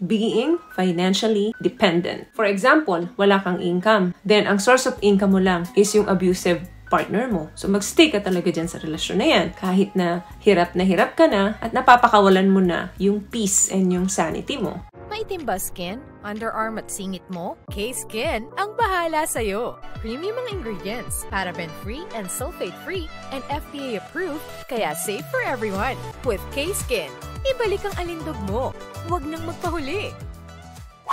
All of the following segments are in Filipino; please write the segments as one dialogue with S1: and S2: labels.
S1: Being financially dependent. For example, wala kang income. Then, ang source of income mo lang is yung abusive partner mo. So, magstay ka talaga dyan sa relasyon na yan. Kahit na hirap ka na at napapakawalan mo na yung peace and yung sanity mo.
S2: Maitim ba skin? Underarm at singit mo? K-Skin ang bahala sa'yo. Premium ang ingredients, paraben-free and sulfate-free, and FDA-approved, kaya safe for everyone. With K-Skin, ibalik ang alindog mo. Huwag nang magpahuli.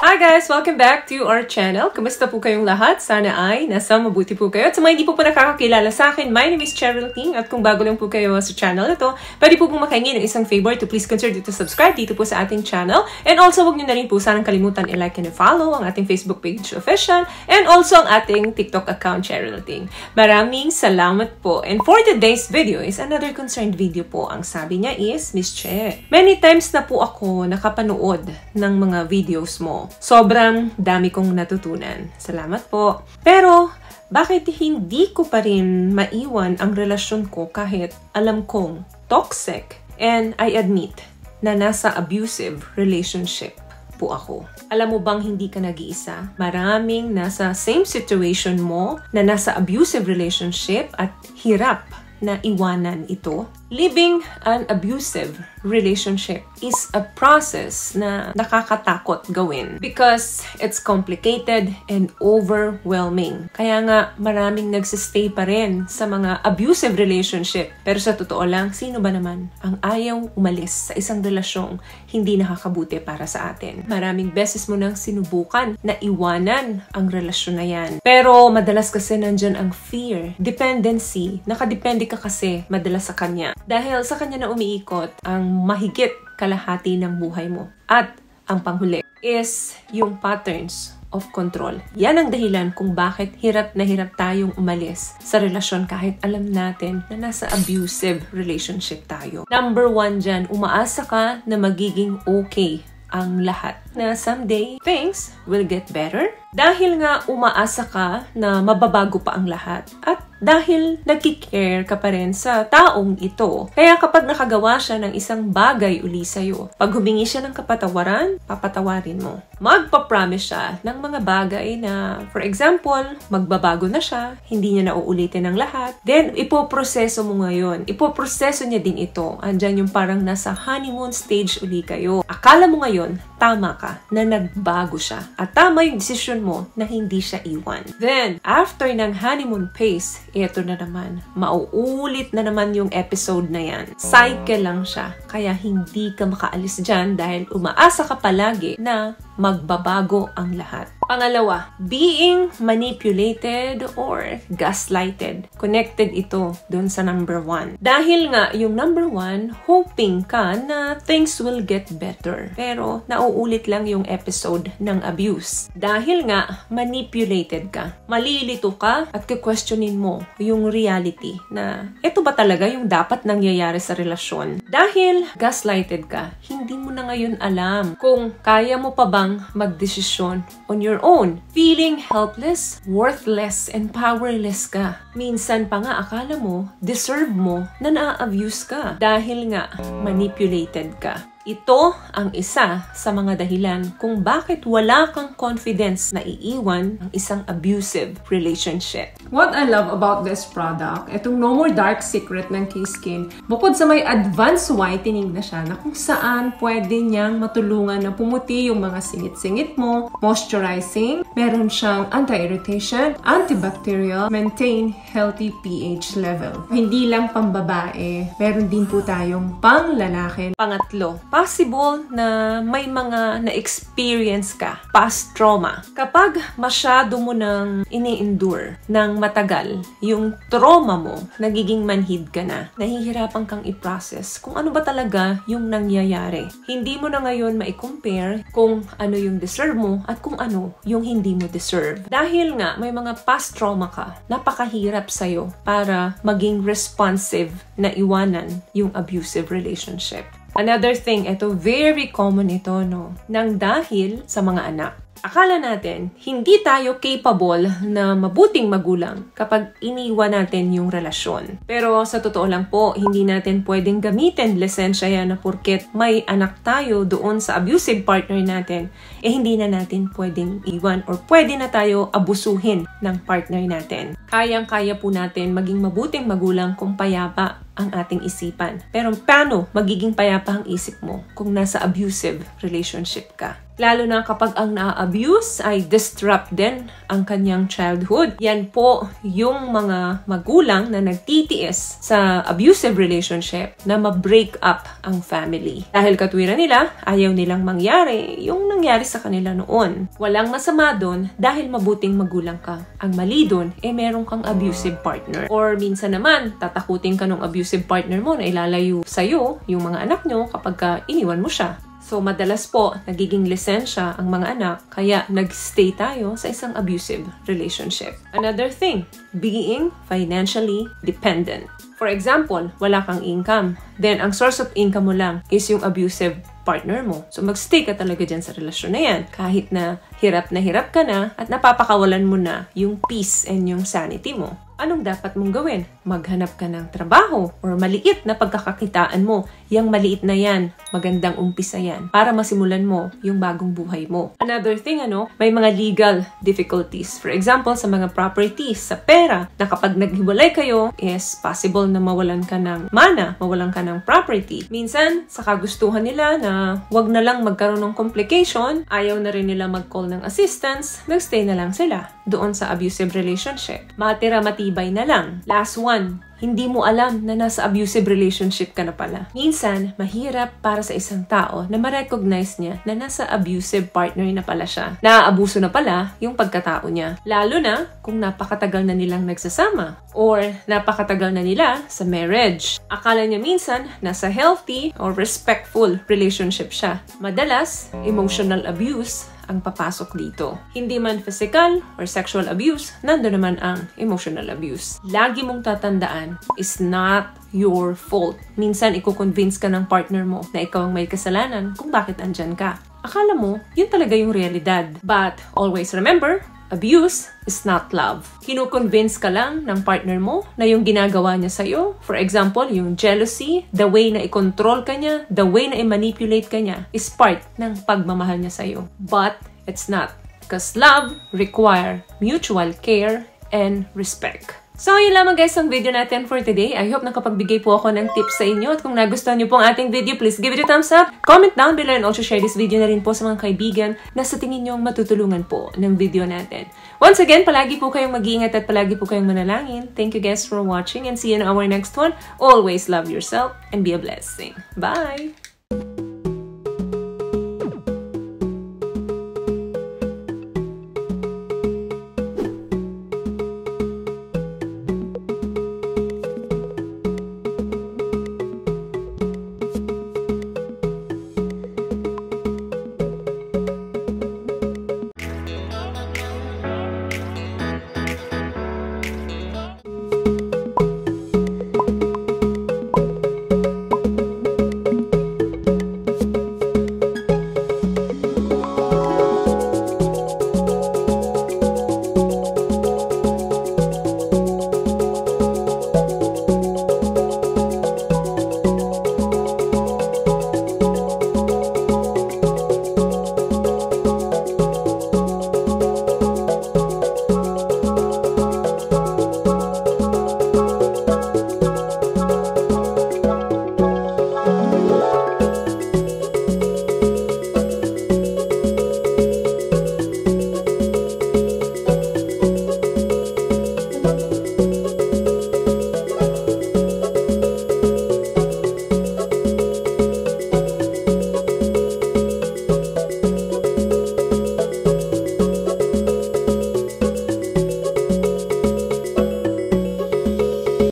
S1: Hi guys! Welcome back to our channel. Kumusta po kayong lahat? Sana ay nasa mabuti po kayo. At sa mga hindi po nakakakilala sa akin, my name is Cheryl Ting. At kung bago lang po kayo sa channel na to, pwede po makahingi ng isang favor to please consider to subscribe dito po sa ating channel. And also, huwag nyo na rin po sanang kalimutan i-like and i-follow ang ating Facebook page official and also ang ating TikTok account, Cheryl Ting. Maraming salamat po. And for today's video is another concerned video po. Ang sabi niya is, Miss Che, many times na po ako nakapanood ng mga videos mo. Sobrang dami kong natutunan. Salamat po. Pero, bakit hindi ko pa rin maiwan ang relasyon ko kahit alam kong toxic and I admit na nasa abusive relationship po ako? Alam mo bang hindi ka nag-iisa? Maraming nasa same situation mo na nasa abusive relationship at hirap na iwanan ito. Living an abusive relationship is a process na nakakatakot gawin because it's complicated and overwhelming. Kaya nga maraming nagsistay pa rin sa mga abusive relationship. Pero sa totoo lang, sino ba naman ang ayaw umalis sa isang relasyong hindi nakakabuti para sa atin? Maraming beses mo nang sinubukan na iwanan ang relasyon na yan. Pero madalas kasi nandyan ang fear, dependency. Nakadepende ka kasi madalas sa kanya. Dahil sa kanya na umiikot ang mahigit kalahati ng buhay mo. At ang panghuli is yung patterns of control. Yan ang dahilan kung bakit hirap na hirap tayong umalis sa relasyon kahit alam natin na nasa abusive relationship tayo. Number 1 dyan, umaasa ka na magiging okay ang lahat. Na someday, things will get better. Dahil nga umaasa ka na mababago pa ang lahat. At dahil nagkikare ka pa rin sa taong ito. Kaya kapag nakagawa siya ng isang bagay uli sa'yo, pag humingi siya ng kapatawaran, papatawarin mo. Magpapromise siya ng mga bagay na, for example, magbabago na siya, hindi niya na uulitin ang lahat. Then, ipoproseso mo ngayon. Ipoproseso niya din ito. Andyan yung parang nasa honeymoon stage uli kayo. Akala mo ngayon, tama ka na nagbago siya. At tama yung desisyon mo na hindi siya iwan. Then, after ng honeymoon phase, ito na naman. Mauulit na naman yung episode na yan. Cycle lang siya. Kaya hindi ka makaalis dyan dahil umaasa ka palagi na magbabago ang lahat. Pangalawa, being manipulated or gaslighted. Connected ito dun sa number 1. Dahil nga, yung number 1, hoping ka na things will get better. Pero, nauulit lang yung episode ng abuse. Dahil nga, manipulated ka. Malilito ka at questionin mo yung reality na ito ba talaga yung dapat nangyayari sa relasyon. Dahil gaslighted ka, hindi mo na ngayon alam kung kaya mo pa bang magdesisyon on your own. Feeling helpless, worthless, and powerless ka. Minsan pa nga akala mo, deserve mo na na-abuse ka dahil nga manipulated ka. Ito ang isa sa mga dahilan kung bakit wala kang confidence na iiwan ang isang abusive relationship. What I love about this product, itong No More Dark Secret ng K-Skin, bukod sa may advanced whitening na siya na kung saan pwede niyang matulungan na pumuti yung mga singit-singit mo, moisturizing, meron siyang anti-irritation, antibacterial, maintain healthy pH level. Hindi lang pambabae, meron din po tayong pang-lalaki. Pangatlo, possible na may mga na-experience ka, past trauma. Kapag masyado mo nang ini-endure ng matagal, yung trauma mo, nagiging manhid ka na. Nahihirapan kang i-process kung ano ba talaga yung nangyayari. Hindi mo na ngayon ma-compare kung ano yung deserve mo at kung ano yung hindi mo deserve. Dahil nga, may mga past trauma ka, napakahirap sa'yo para maging responsive na iwanan yung abusive relationship. Another thing, ito very common ito, no? Nang dahil sa mga anak. Akala natin, hindi tayo capable na mabuting magulang kapag iniwan natin yung relasyon. Pero sa totoo lang po, hindi natin pwedeng gamitin lisensya yan na porket may anak tayo doon sa abusive partner natin, hindi na natin pwedeng iwan or pwede na tayo abusuhin ng partner natin. Kayang-kaya po natin maging mabuting magulang kung payapa ang ating isipan. Pero paano magiging payapa ang isip mo kung nasa abusive relationship ka? Lalo na kapag ang na-abuse ay disrupt din ang kanyang childhood. Yan po yung mga magulang na nagtitiis sa abusive relationship na ma-break up ang family. Dahil katwiran nila, ayaw nilang mangyari yung nangyari sa kanila noon. Walang masama doon dahil mabuting magulang ka. Ang mali doon, meron kang abusive partner. Or minsan naman, tatakutin ka ng abusive partner mo na ilalayo sa'yo yung mga anak nyo kapag iniwan mo siya. So, madalas po, nagiging lisensya ang mga anak, kaya nag-stay tayo sa isang abusive relationship. Another thing, being financially dependent. For example, wala kang income. Then, ang source of income mo lang is yung abusive partner mo. So, mag-stay ka talaga dyan sa relasyon na yan. Kahit na hirap ka na at napapakawalan mo na yung peace and yung sanity mo. Anong dapat mong gawin? Maghanap ka ng trabaho or maliit na pagkakakitaan mo. Yang maliit na yan, magandang umpisa yan para masimulan mo yung bagong buhay mo. Another thing, may mga legal difficulties. For example, sa mga properties, sa pera, na kapag naghiwalay kayo, is possible na mawalan ka ng mana, mawalan ka ng property. Minsan, sa kagustuhan nila na wag na lang magkaroon ng complication, ayaw na rin nila mag-call ng assistance, nagstay na lang sila doon sa abusive relationship. Matira-matibay na lang. Last one, hindi mo alam na nasa abusive relationship ka na pala. Minsan, mahirap para sa isang tao na ma-recognize niya na nasa abusive partner na pala siya. Naaabuso na pala yung pagkatao niya. Lalo na kung napakatagal na nilang nagsasama or napakatagal na nila sa marriage. Akala niya minsan nasa healthy or respectful relationship siya. Madalas, emotional abuse ang papasok dito. Hindi man physical or sexual abuse, nandun naman ang emotional abuse. Lagi mong tatandaan, is not your fault. Minsan, i-convince ka ng partner mo na ikaw ang may kasalanan kung bakit andyan ka. Akala mo, yun talaga yung realidad. But always remember, abuse is not love. Kino-convince ka lang ng partner mo na yung ginagawa niya sa'yo, for example, yung jealousy, the way na i-control ka niya, the way na i-manipulate ka niya, is part ng pagmamahal niya sa'yo. But it's not. Because love require mutual care and respect. So, yun lamang guys ang video natin for today. I hope nakapagbigay po ako ng tips sa inyo. At kung nagustuhan niyo po ang ating video, please give it a thumbs up. Comment down below and also share this video na rin po sa mga kaibigan na sa tingin nyo matutulungan po ng video natin. Once again, palagi po kayong mag-iingat at palagi po kayong manalangin. Thank you guys for watching and see you in our next one. Always love yourself and be a blessing. Bye!